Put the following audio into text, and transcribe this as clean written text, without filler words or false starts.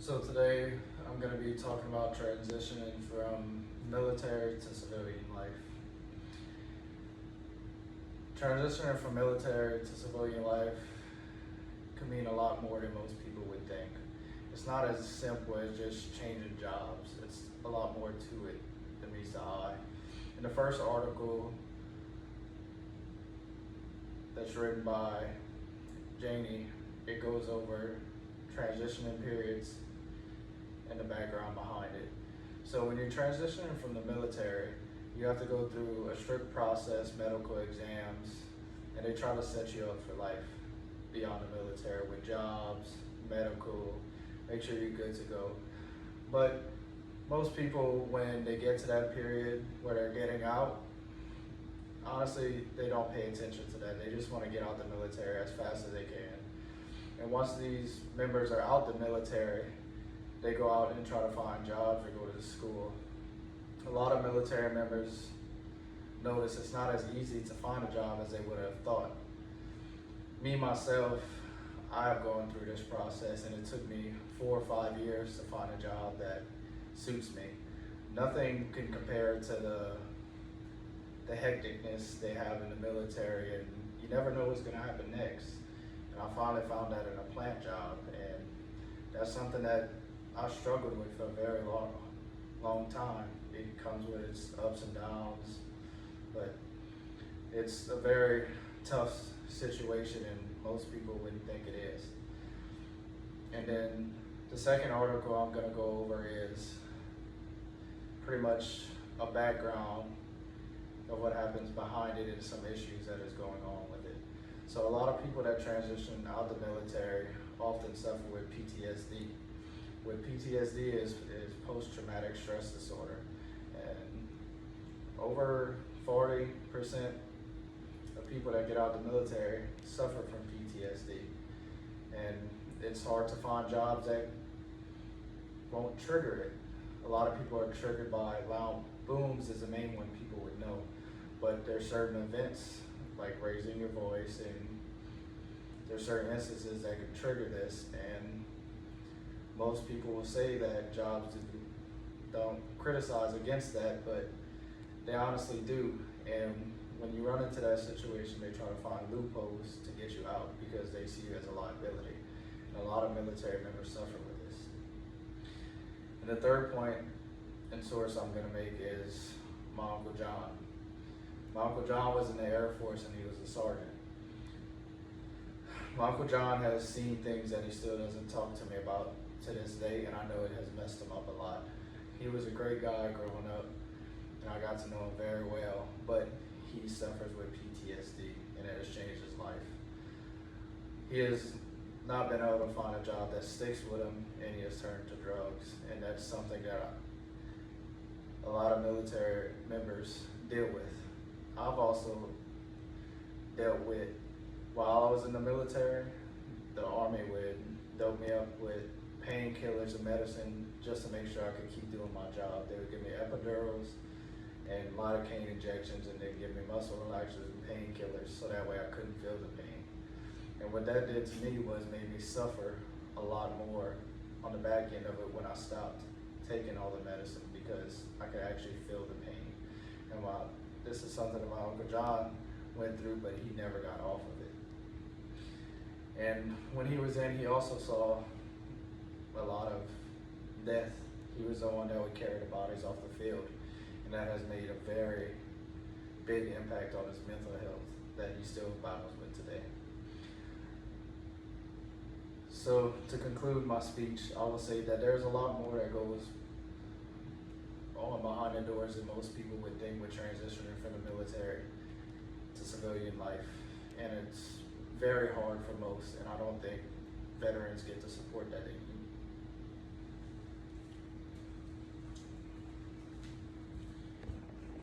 So today I'm going to be talking about transitioning from military to civilian life. Transitioning from military to civilian life can mean a lot more than most people would think. It's not as simple as just changing jobs. It's a lot more to it than meets the eye. In the first article that's written by Janie, it goes over transitioning periods and the background behind it. So when you're transitioning from the military, you have to go through a strict process, medical exams, and they try to set you up for life beyond the military with jobs, medical, make sure you're good to go. But most people, when they get to that period where they're getting out, honestly, they don't pay attention to that. They just want to get out the military as fast as they can. And once these members are out the military, they go out and try to find jobs or go to school. A lot of military members notice it's not as easy to find a job as they would have thought. Me, myself, I have gone through this process and it took me 4 or 5 years to find a job that suits me. Nothing can compare to the hecticness they have in the military, and you never know what's gonna happen next. And I finally found that in a plant job, and that's something that I struggled with for a very long time. It comes with its ups and downs, but it's a very tough situation and most people wouldn't think it is. And then the second article I'm gonna go over is pretty much a background of what happens behind it and some issues that is going on with it. So a lot of people that transition out the military often suffer with PTSD. With PTSD is post-traumatic stress disorder. And over 40% of people that get out the military suffer from PTSD. And it's hard to find jobs that won't trigger it. A lot of people are triggered by loud booms is the main one people would know. But there's certain events like raising your voice, and there's certain instances that can trigger this, and most people will say that jobs don't criticize against that, but they honestly do. And when you run into that situation, they try to find loopholes to get you out because they see you as a liability. And a lot of military members suffer with this. And the third point and source I'm gonna make is my Uncle John. My Uncle John was in the Air Force and he was a sergeant. My Uncle John has seen things that he still doesn't talk to me about to this day, and I know it has messed him up a lot. He was a great guy growing up, and I got to know him very well, but he suffers with PTSD, and it has changed his life. He has not been able to find a job that sticks with him, and he has turned to drugs, and that's something that a lot of military members deal with. I've also dealt with, while I was in the military, the Army would dope me up with painkillers and medicine just to make sure I could keep doing my job. They would give me epidurals and lidocaine injections, and they'd give me muscle relaxers and painkillers so that way I couldn't feel the pain. And what that did to me was made me suffer a lot more on the back end of it when I stopped taking all the medicine, because I could actually feel the pain. And while this is something that my Uncle John went through, but he never got off of it. And when he was in, he also saw a lot of death. He was the one that would carry the bodies off the field, and that has made a very big impact on his mental health that he still battles with today. So to conclude my speech, I will say that there's a lot more that goes on behind the doors than most people would think with transitioning from the military to civilian life, and it's very hard for most, and I don't think veterans get the support that they need.